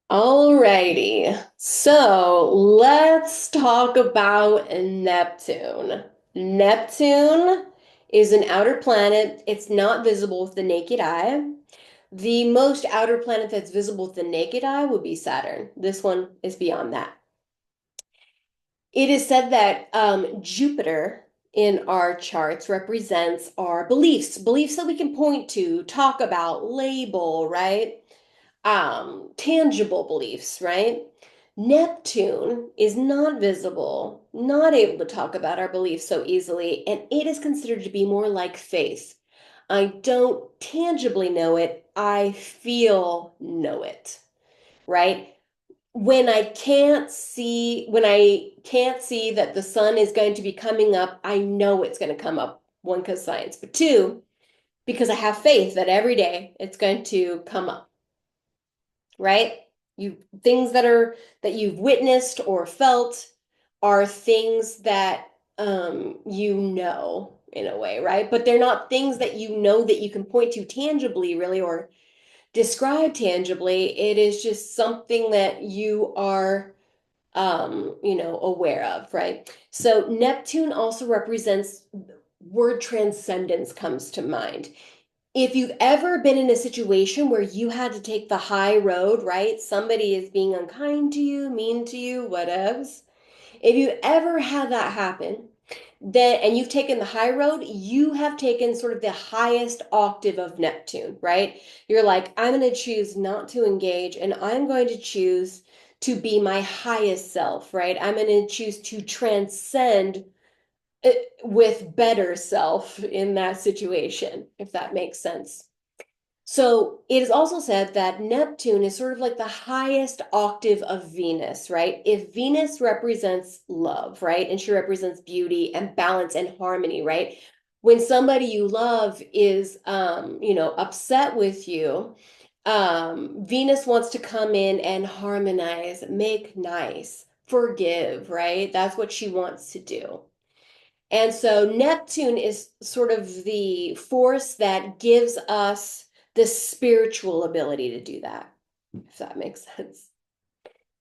Alrighty, so let's talk about Neptune. Neptune is an outer planet. It's not visible with the naked eye. The most outer planet that's visible with the naked eye would be Saturn. This one is beyond that. It is said that Jupiter in our charts represents our beliefs, beliefs that we can point to, talk about, label, right? Tangible beliefs, right? Neptune is not visible, not able to talk about our beliefs so easily, and it is considered to be more like faith. I don't tangibly know it, I feel know it, right? When I can't see that the sun is going to be coming up, I know it's going to come up. One, because science, but two, because I have faith that every day it's going to come up, right? You things that you've witnessed or felt are things that you know in a way, right? But they're not things that you know that you can point to tangibly, really, or describe tangibly. It is just something that you are aware of, right? So Neptune also represents word transcendence comes to mind. If you've ever been in a situation where you had to take the high road, right? Somebody is being unkind to you, mean to you, whatevs. If you ever had that happen, then and you've taken the high road, you have taken sort of the highest octave of Neptune, right? You're like, I'm going to choose not to engage and I'm going to choose to be my highest self, right? I'm going to choose to transcend with better self in that situation, if that makes sense. So it is also said that Neptune is sort of like the highest octave of Venus, right? If Venus represents love, right? And she represents beauty and balance and harmony, right? When somebody you love is, upset with you, Venus wants to come in and harmonize, make nice, forgive, right? That's what she wants to do. And so Neptune is sort of the force that gives us the spiritual ability to do that, if that makes sense.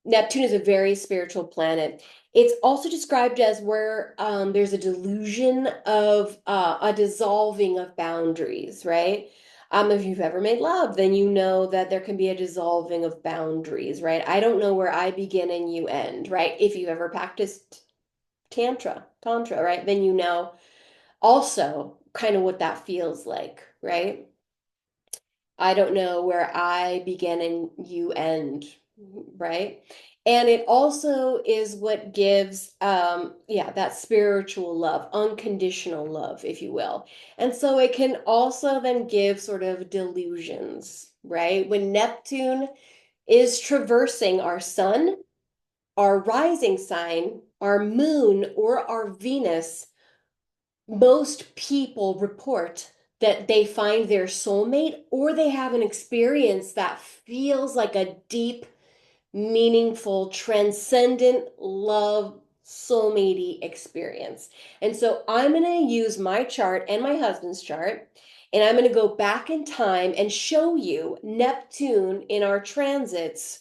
Neptune is a very spiritual planet. It's also described as where there's a delusion of a dissolving of boundaries, right? If you've ever made love, then you know that there can be a dissolving of boundaries, right? I don't know where I begin and you end, right? If you've ever practiced tantra, right? Then you know also kind of what that feels like, right? I don't know where I begin and you end, right? And it also is what gives, yeah, that spiritual love, unconditional love, if you will. And so it can also then give sort of delusions, right? When Neptune is traversing our sun, our rising sign, our moon, or our Venus, most people report that they find their soulmate or they have an experience that feels like a deep, meaningful, transcendent love soulmate experience. And so I'm going to use my chart and my husband's chart, and I'm going to go back in time and show you Neptune in our transits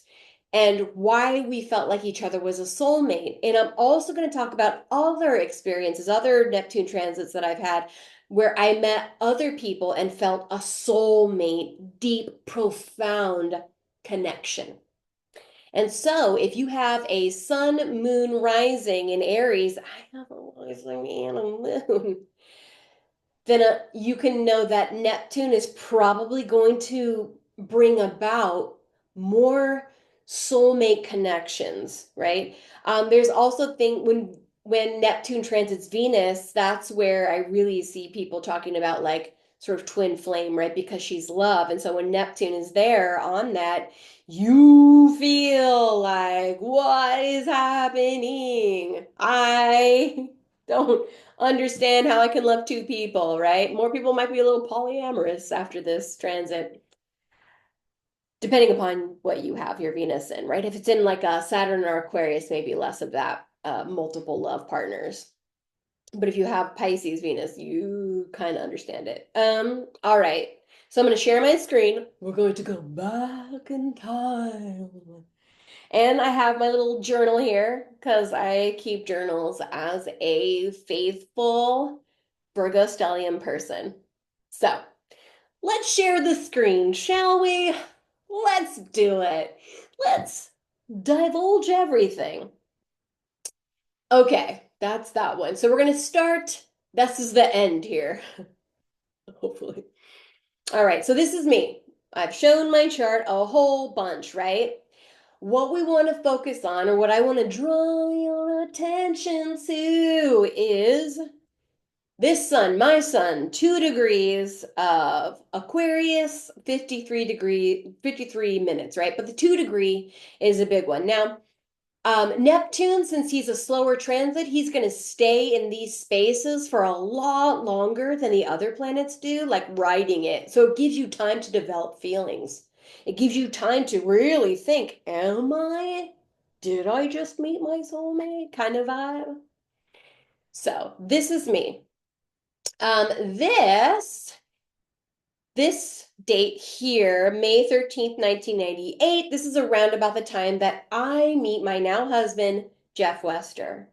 and why we felt like each other was a soulmate. And I'm also going to talk about other experiences, other Neptune transits that I've had where I met other people and felt a soulmate, deep, profound connection. And so, if you have a sun, moon, rising in Aries, I have a rising and a moon, then you can know that Neptune is probably going to bring about more soulmate connections, right? There's also thing when Neptune transits Venus, that's where I really see people talking about like sort of twin flame, right? Because she's love. And so when Neptune is there on that, you feel like, what is happening? I don't understand how I can love two people, right? More people might be a little polyamorous after this transit, depending upon what you have your Venus in, right? If it's in like a Saturn or Aquarius, maybe less of that multiple love partners. But if you have Pisces Venus, you kind of understand it. All right. So I'm going to share my screen. We're going to go back in time. And I have my little journal here because I keep journals as a faithful Virgo stellium person. So let's share the screen, shall we? Let's do it. Let's divulge everything. Okay, that's that one. So we're going to start. This is the end here, hopefully. All right, so this is me. I've shown my chart a whole bunch, right? What we want to focus on, or what I want to draw your attention to, is this sun, my sun, 2 degrees of Aquarius, 53 minutes, right? But the 2 degree is a big one. Now, Neptune, since he's a slower transit, he's going to stay in these spaces for a lot longer than the other planets do, like riding it. So it gives you time to develop feelings. It gives you time to really think, did I just meet my soulmate? Kind of vibe. So this is me. Um, this this date here, May 13th, 1998, this is around about the time that I meet my now husband, Jeff Wester.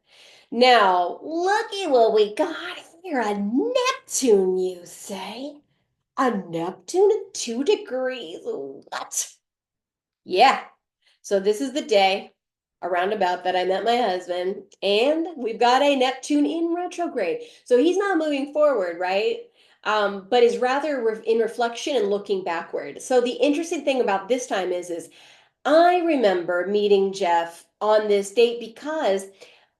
Now, looky what we got here. A Neptune, you say? A Neptune at 2 degrees? What? Yeah. So this is the day around about that I met my husband, and we've got a Neptune in retrograde. So he's not moving forward, right? But is rather in reflection and looking backward. So the interesting thing about this time is I remember meeting Jeff on this date because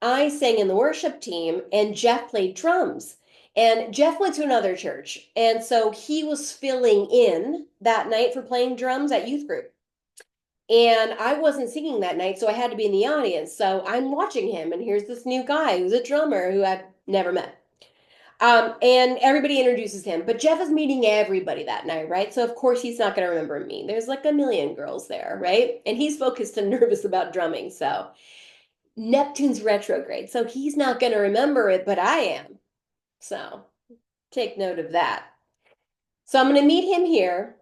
I sang in the worship team and Jeff played drums. And Jeff went to another church. And so he was filling in that night for playing drums at youth group. And I wasn't singing that night, so I had to be in the audience. So I'm watching him, and here's this new guy who's a drummer who I've never met. And everybody introduces him, but Jeff is meeting everybody that night, right? So of course he's not going to remember me. There's like a million girls there, right? And he's focused and nervous about drumming. So Neptune's retrograde, so he's not going to remember it, but I am. So take note of that. So I'm going to meet him here.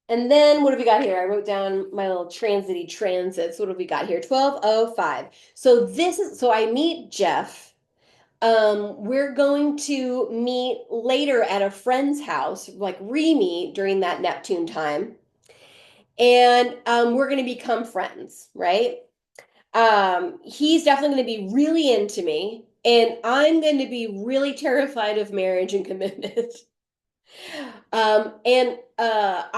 And then what have we got here? I wrote down my little transity transits. What have we got here? 12:05. So I meet Jeff. We're going to meet later at a friend's house, like re-meet during that Neptune time. And we're going to become friends, right? He's definitely going to be really into me, and I'm going to be really terrified of marriage and commitment.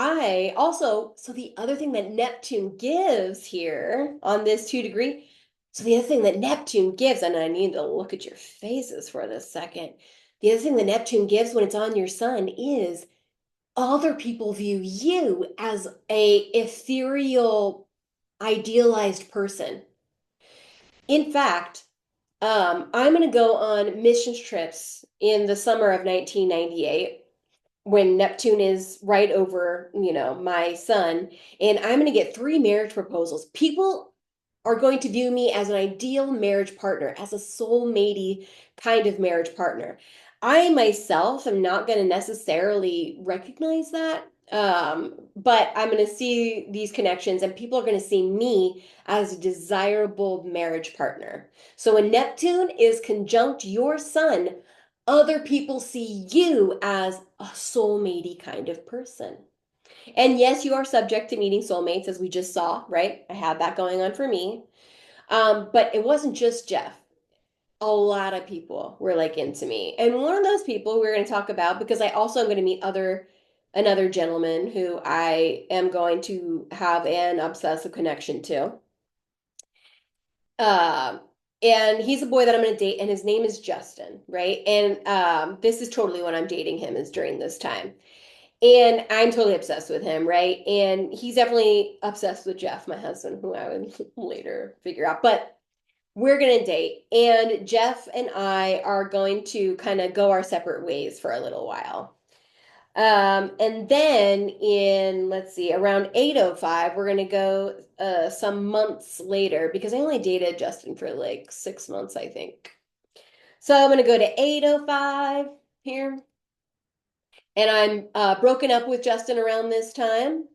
I also, so the other thing that Neptune gives here on this 2 degree, so the other thing that Neptune gives, and I need to look at your faces for this second. The other thing that Neptune gives when it's on your sun is other people view you as a ethereal, idealized person. In fact, I'm going to go on missions trips in the summer of 1998 when Neptune is right over, my sun, and I'm going to get 3 marriage proposals. People are going to view me as an ideal marriage partner, as a soulmatey kind of marriage partner. I myself am not going to necessarily recognize that, but I'm going to see these connections, and people are going to see me as a desirable marriage partner. So when Neptune is conjunct your sun, other people see you as a soulmatey kind of person. And yes, you are subject to meeting soulmates, as we just saw, right? I had that going on for me. But it wasn't just Jeff. A lot of people were like into me. And one of those people we're going to talk about, because I also am going to meet another gentleman who I am going to have an obsessive connection to. Um, and he's a boy that I'm going to date, and his name is Justin, right? And this is totally when I'm dating him, is during this time. And I'm totally obsessed with him, right? And he's definitely obsessed with Jeff, my husband, who I would later figure out. But we're going to date, and Jeff and I are going to kind of go our separate ways for a little while. And then let's see, around 8:05, we're gonna go some months later because I only dated Justin for like 6 months, I think. So I'm gonna go to 8:05 here, and I'm broken up with Justin around this time.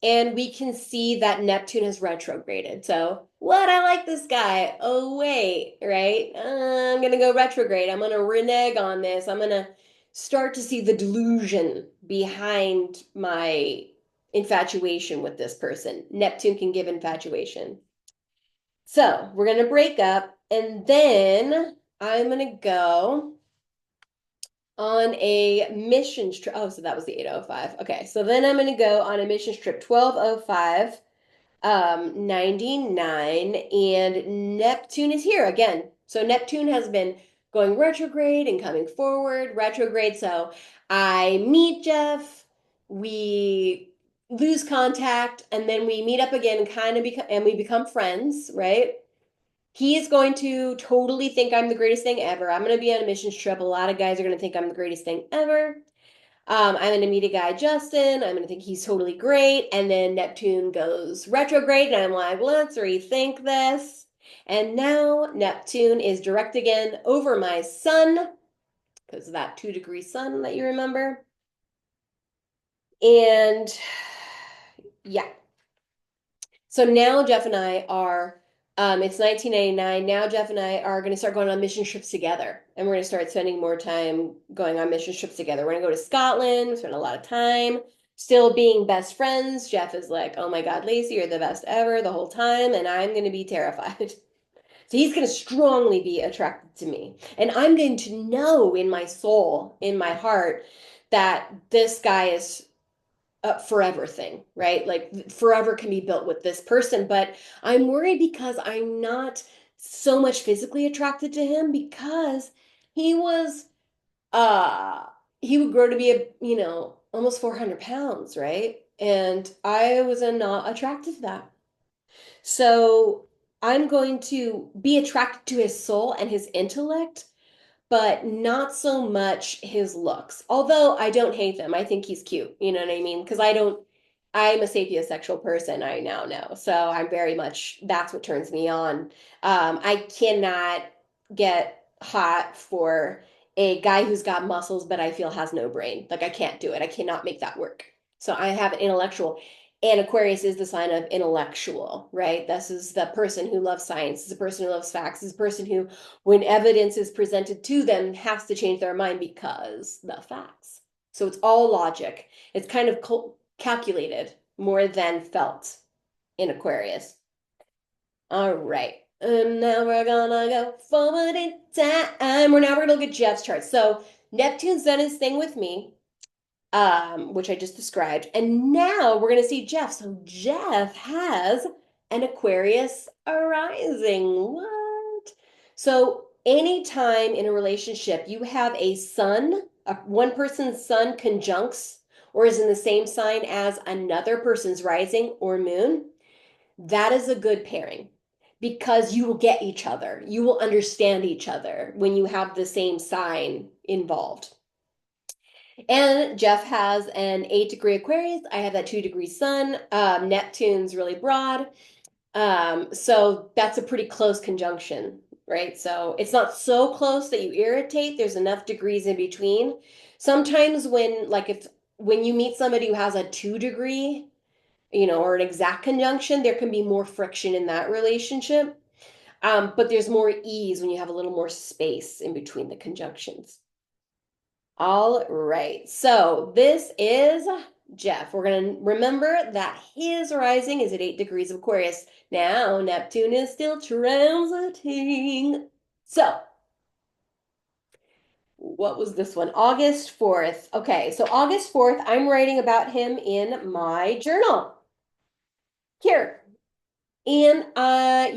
And we can see that Neptune has retrograded. So, what? I like this guy. Oh, wait, right? I'm going to go retrograde. I'm going to renege on this. I'm going to start to see the delusion behind my infatuation with this person. Neptune can give infatuation. So, we're going to break up, and then I'm going to go on a missions trip. Oh, so that was the 805. Okay, so then I'm going to go on a missions trip 1205, 99, and Neptune is here again. So Neptune has been going retrograde and coming forward, retrograde. So I meet Jeff, we lose contact, and then we meet up again and kind of become and we become friends, right? He is going to totally think I'm the greatest thing ever. I'm going to be on a missions trip. A lot of guys are going to think I'm the greatest thing ever. I'm going to meet a guy, Justin. I'm going to think he's totally great. And then Neptune goes retrograde, and I'm like, let's rethink this. And now Neptune is direct again over my sun, because of that 2-degree sun that you remember. And yeah, so now Jeff and I are, it's 1989. Now Jeff and I are going to start going on mission trips together. And we're going to start spending more time going on mission trips together. We're going to go to Scotland, spend a lot of time, still being best friends. Jeff is like, oh my God, Lacey, you're the best ever the whole time. And I'm going to be terrified. So he's going to strongly be attracted to me. And I'm going to know in my soul, in my heart, that this guy is a forever thing, right? Like forever can be built with this person, but I'm worried because I'm not so much physically attracted to him because he was uh he would grow to be almost 400 pounds, right? And I was not attracted to that. So I'm going to be attracted to his soul and his intellect, but not so much his looks. Although I don't hate them. I think he's cute. You know what I mean? Because I'm a sapiosexual person, I now know. So I'm very much, that's what turns me on. I cannot get hot for a guy who's got muscles, but I feel has no brain. Like I can't do it. I cannot make that work. So I have an intellectual. And Aquarius is the sign of intellectual, right? This is the person who loves science. This is the person who loves facts. This is the person who, when evidence is presented to them, has to change their mind because the facts. So it's all logic. It's kind of calculated more than felt in Aquarius. All right. And now we're gonna go forward in time. We're gonna look at Jeff's chart. So Neptune's done his thing with me, which I just described. And now we're going to see Jeff. So Jeff has an Aquarius arising. What? So anytime in a relationship you have a sun, one person's sun conjuncts or is in the same sign as another person's rising or moon, that is a good pairing because you will get each other. You will understand each other when you have the same sign involved. And Jeff has an 8-degree Aquarius. I have that 2-degree Sun. Neptune's really broad. So that's a pretty close conjunction, right? So it's not so close that you irritate. There's enough degrees in between. Sometimes when you meet somebody who has a 2-degree, or an exact conjunction, there can be more friction in that relationship. But there's more ease when you have a little more space in between the conjunctions. All right. So this is Jeff. We're going to remember that his rising is at 8 degrees of Aquarius. Now, Neptune is still transiting. So, what was this one? August 4th. Okay, so August 4th, I'm writing about him in my journal. Here. And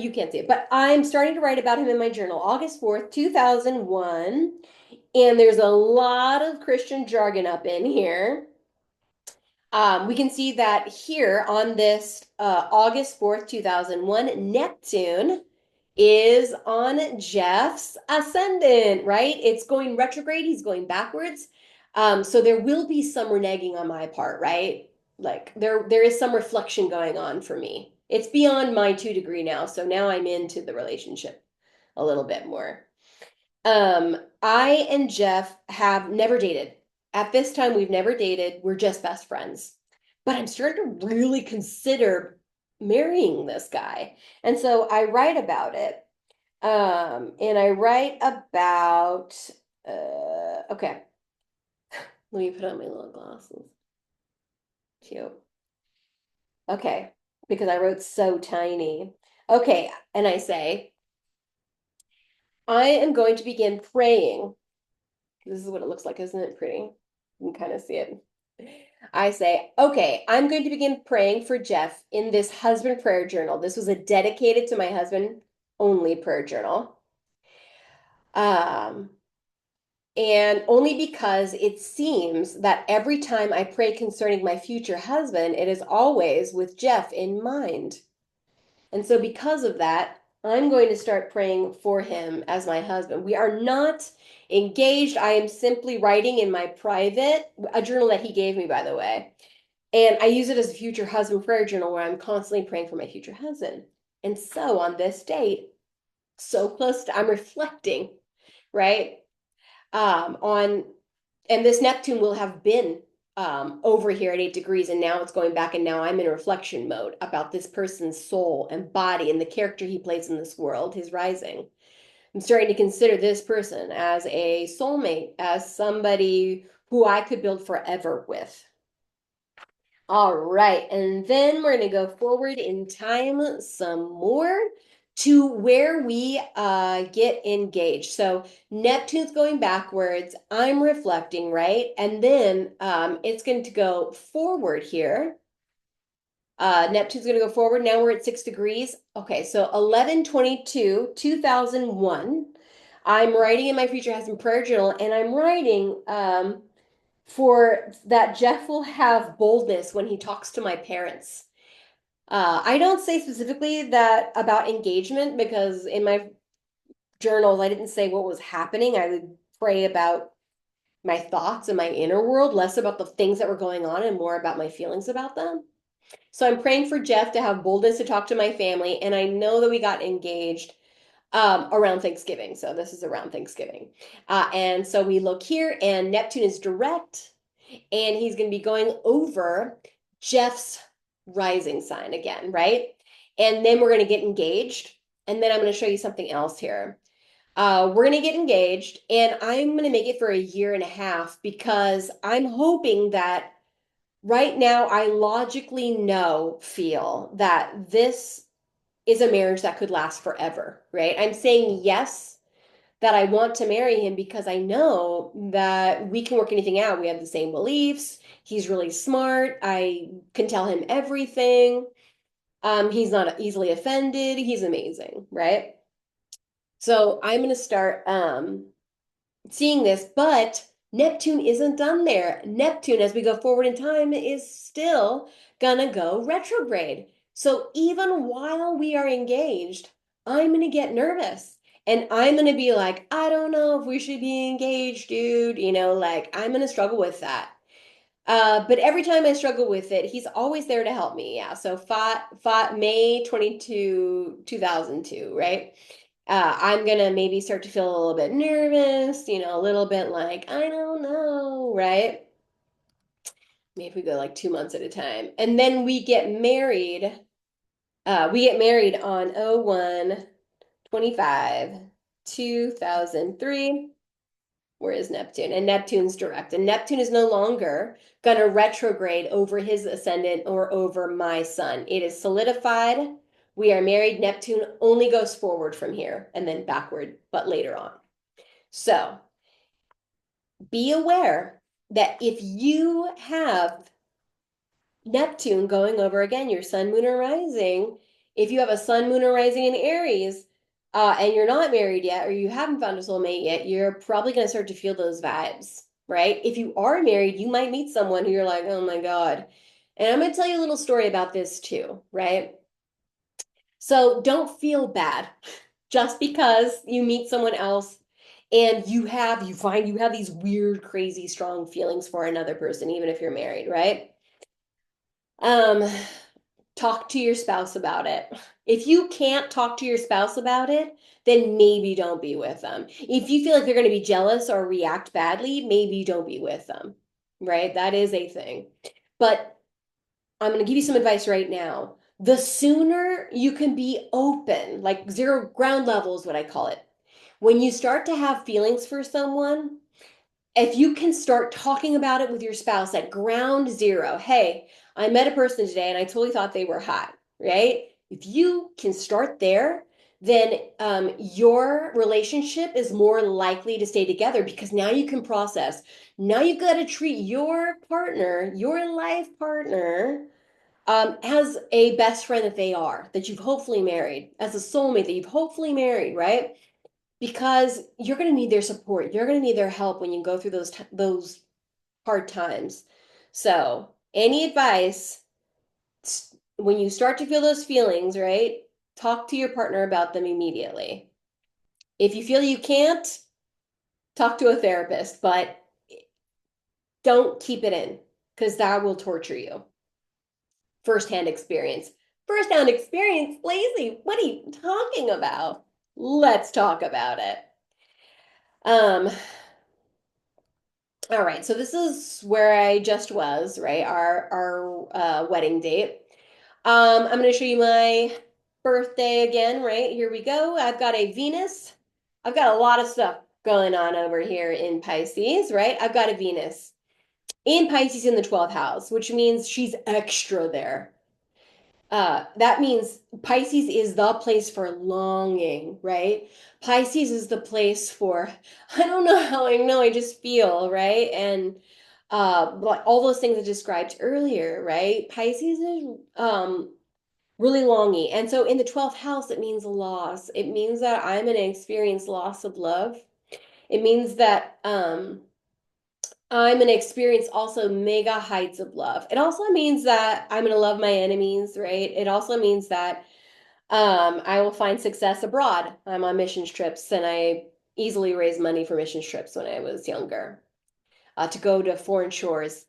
you can't see it, but I'm starting to write about him in my journal. August 4th, 2001. And there's a lot of Christian jargon up in here. We can see that here on this August 4th, 2001, Neptune is on Jeff's ascendant, right? It's going retrograde, he's going backwards. So there will be some reneging on my part, right? Like there is some reflection going on for me. It's beyond my 2-degree now, so now I'm into the relationship a little bit more. I and Jeff have never dated. At this time, we've never dated. We're just best friends. but I'm starting to really consider marrying this guy. And so I write about it. And I write about, okay, let me put on my little glasses. Cute. Okay, because I wrote so tiny. Okay, and I say, I am going to begin praying. This is what it looks like, isn't it pretty? You can kind of see it. I say, okay, I'm going to begin praying for Jeff in this husband prayer journal. This was a dedicated to my husband only prayer journal. Um, and only because it seems that every time I pray concerning my future husband, it is always with Jeff in mind. And so, because of that, I'm going to start praying for him as my husband. We are not engaged. I am simply writing in my private, a journal that he gave me, by the way. And I use it as a future husband prayer journal where I'm constantly praying for my future husband. And so, on this date, so close to, I'm reflecting, right? On and this Neptune will have been over here at 8 degrees, and now it's going back, and now I'm in reflection mode about this person's soul and body and the character he plays in this world, his rising. I'm starting to consider this person as a soulmate, as somebody who I could build forever with. All right, and then we're going to go forward in time some more to where we get engaged. So Neptune's going backwards, I'm reflecting, right? And then it's going to go forward here. Neptune's going to go forward. Now we're at 6 degrees. Okay, so 11/22/2001. I'm writing in my future husband prayer journal, and I'm writing for that Jeff will have boldness when he talks to my parents. I don't say specifically that about engagement because in my journals I didn't say what was happening. I would pray about my thoughts and my inner world, less about the things that were going on and more about my feelings about them. So I'm praying for Jeff to have boldness to talk to my family, and I know that we got engaged around Thanksgiving. So this is around Thanksgiving. And so we look here, and Neptune is direct, and he's going to be going over Jeff's rising sign again, right? And then we're going to get engaged. And then I'm going to show you something else here. We're going to get engaged, and I'm going to make it for 1.5 years because I'm hoping that right now I logically feel that this is a marriage that could last forever, right? I'm saying yes, that I want to marry him because I know that we can work anything out. We have the same beliefs. He's really smart. I can tell him everything. He's not easily offended. He's amazing, right? So I'm going to start seeing this, but Neptune isn't done there. Neptune, as we go forward in time, is still gonna go retrograde. So even while we are engaged, I'm gonna get nervous. And I'm gonna be like, I don't know if we should be engaged, dude. Like I'm gonna struggle with that. But every time I struggle with it, he's always there to help me. Yeah. So fought May 22, 2002, right? I'm gonna maybe start to feel a little bit nervous, a little bit like, I don't know, right? Maybe we go like 2 months at a time. And then we get married. We get married on 01/25/2003. Where is Neptune? And Neptune's direct. And Neptune is no longer going to retrograde over his ascendant or over my sun. It is solidified. We are married. Neptune only goes forward from here and then backward, but later on. So be aware that if you have Neptune going over again, your sun, moon, or rising, if you have a sun, moon, or rising in Aries, and you're not married yet, or you haven't found a soulmate yet, you're probably going to start to feel those vibes, right? If you are married, you might meet someone who you're like, oh my God. And I'm going to tell you a little story about this too, right? So don't feel bad just because you meet someone else and you find you have these weird, crazy, strong feelings for another person, even if you're married, right? Um, Talk to your spouse about it. If you can't talk to your spouse about it, then maybe don't be with them. If you feel like they're going to be jealous or react badly, maybe don't be with them, right? That is a thing. But I'm going to give you some advice right now. The sooner you can be open, like zero ground level is what I call it. When you start to have feelings for someone, if you can start talking about it with your spouse at ground zero, hey, I met a person today and I totally thought they were hot, right? If you can start there, then your relationship is more likely to stay together because now you can process. Now you've got to treat your partner, your life partner, as a best friend that they are, that you've hopefully married, as a soulmate that you've hopefully married, right? Because you're going to need their support. You're going to need their help when you go through those hard times. So, any advice when you start to feel those feelings, right? Talk to your partner about them immediately. If you feel you can't, talk to a therapist, but don't keep it in because that will torture you. Firsthand experience. Firsthand experience, lazy. What are you talking about? Let's talk about it. Um, All right, so this is where I just was, right? Our wedding date. I'm going to show you my birthday again, right? Here we go. I've got a Venus. I've got a lot of stuff going on over here in Pisces, right? I've got a Venus in Pisces in the 12th house, which means she's extra there. That means Pisces is the place for longing, right? Pisces is the place for, I don't know how I know, I just feel, right? And like all those things I described earlier, right? Pisces is really longing. And so in the 12th house, it means loss. It means that I'm going to experience loss of love. It means that I'm going to experience also mega heights of love. It also means that I'm going to love my enemies, right? It also means that I will find success abroad. I'm on missions trips, and I easily raised money for missions trips when I was younger to go to foreign shores,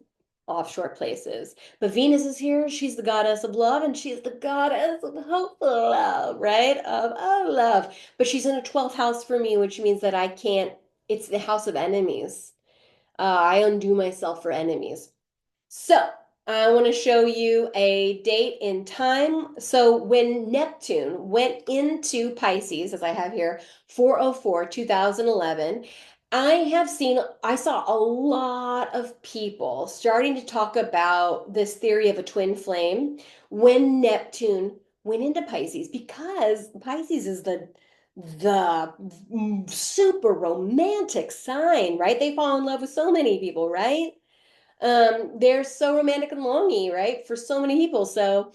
offshore places. But Venus is here. She's the goddess of love, and she's the goddess of hopeful love, right? Of love. But she's in a 12th house for me, which means that I can't, it's the house of enemies. I undo myself for enemies. So I want to show you a date in time. So when Neptune went into Pisces, as I have here, 404, 2011, I saw a lot of people starting to talk about this theory of a twin flame when Neptune went into Pisces because Pisces is the super romantic sign, right? They fall in love with so many people, right? They're so romantic and lonely, right? For so many people. So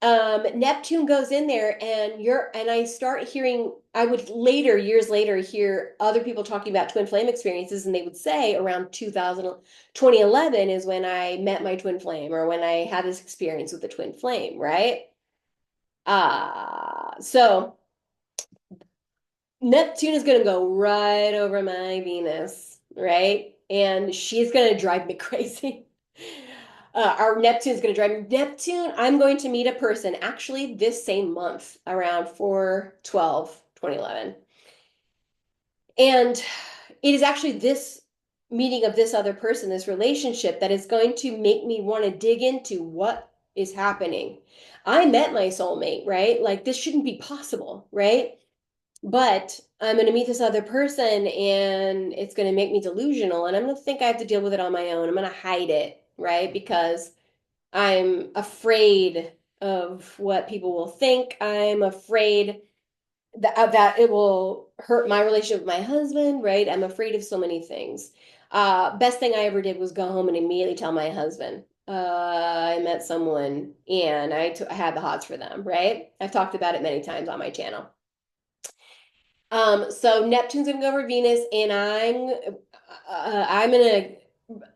Neptune goes in there and I start hearing, I would later, years later, hear other people talking about twin flame experiences, and they would say around 2011 is when I met my twin flame or when I had this experience with the twin flame, right? So Neptune is going to go right over my Venus, right? And she's going to drive me crazy. Our Neptune's going to drive me. Neptune, I'm going to meet a person actually this same month around 4/12/2011. And it is actually this meeting of this other person, this relationship, that is going to make me want to dig into what is happening. I met my soulmate, right? Like this shouldn't be possible, right? But I'm going to meet this other person and it's going to make me delusional and I'm going to think I have to deal with it on my own. I'm going to hide it, right? Because I'm afraid of what people will think. I'm afraid that it will hurt my relationship with my husband, right? I'm afraid of so many things. Best thing I ever did was go home and immediately tell my husband. I met someone and I had the hots for them, right? I've talked about it many times on my channel. So Neptune's gonna go over Venus, and I'm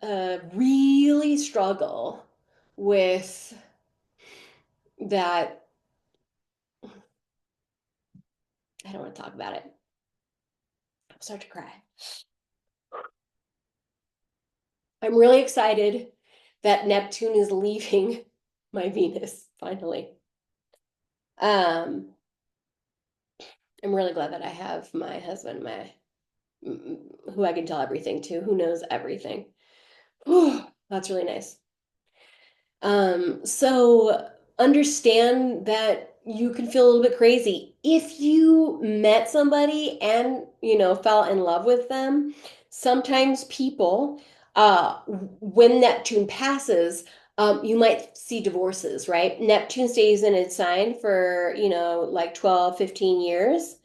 gonna really struggle with that. I don't want to talk about it. I'll start to cry. I'm really excited that Neptune is leaving my Venus finally. Um, I'm really glad that I have my husband, my who I can tell everything to, who knows everything. Whew, that's really nice. So understand that you can feel a little bit crazy. If you met somebody and, fell in love with them, sometimes people, when Neptune passes, you might see divorces, right? Neptune stays in its sign for, like 12, 15 years.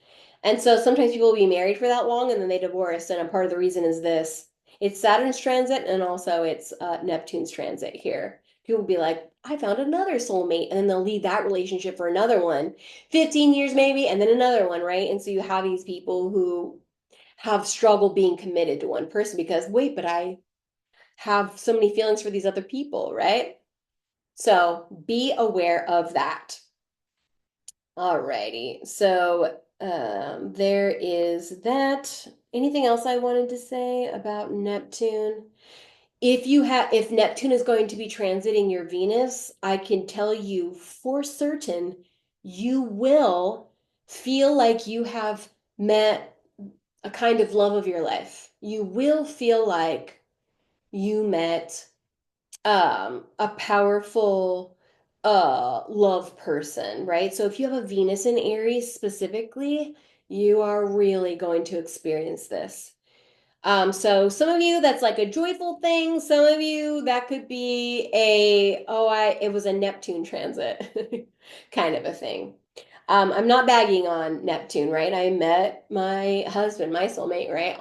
And so sometimes people will be married for that long and then they divorce. And a part of the reason is this. It's Saturn's transit and also it's Neptune's transit here. People will be like, I found another soulmate, and then they'll leave that relationship for another one, 15 years maybe, and then another one, right? And so you have these people who have struggled being committed to one person because, wait, but I have so many feelings for these other people, right? So be aware of that. Alrighty. So there is that. Anything else I wanted to say about Neptune? If Neptune is going to be transiting your Venus, I can tell you for certain you will feel like you have met a kind of love of your life. You will feel like you met a powerful love person, right? So if you have a Venus in Aries specifically, you are really going to experience this. So some of you that's like a joyful thing. Some of you that could be it was a Neptune transit kind of a thing. I'm not bagging on Neptune, right? I met my husband, my soulmate, right,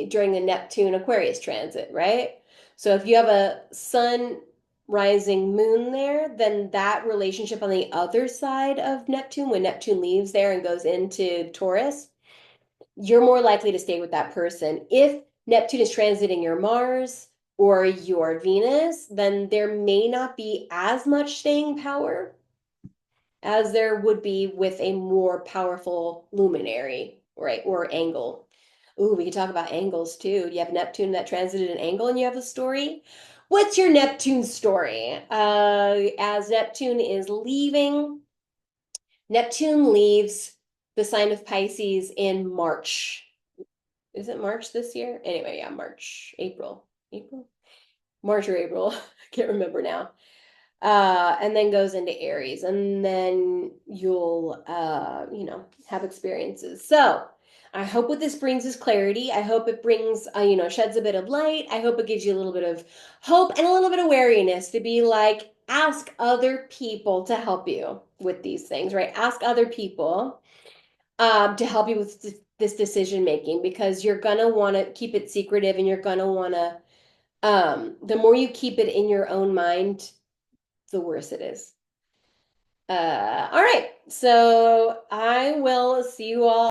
during the Neptune Aquarius transit, right? So if you have a sun rising moon there, then that relationship on the other side of Neptune, when Neptune leaves there and goes into Taurus, you're more likely to stay with that person. If Neptune is transiting your Mars or your Venus, then there may not be as much staying power as there would be with a more powerful luminary, right? Or angle. Ooh, we could talk about angles too. You have Neptune that transited an angle and you have a story. What's your Neptune story? As Neptune leaves the sign of Pisces in March. Is it March this year? Anyway, yeah, March, April, March or April. I can't remember now. And then goes into Aries, and then you'll, have experiences. So I hope what this brings is clarity. I hope it brings, sheds a bit of light. I hope it gives you a little bit of hope and a little bit of wariness to be like, ask other people to help you with these things, right? Ask other people to help you with this decision making because you're gonna want to keep it secretive and you're gonna want to the more you keep it in your own mind, the worse it is. All right, so I will see you all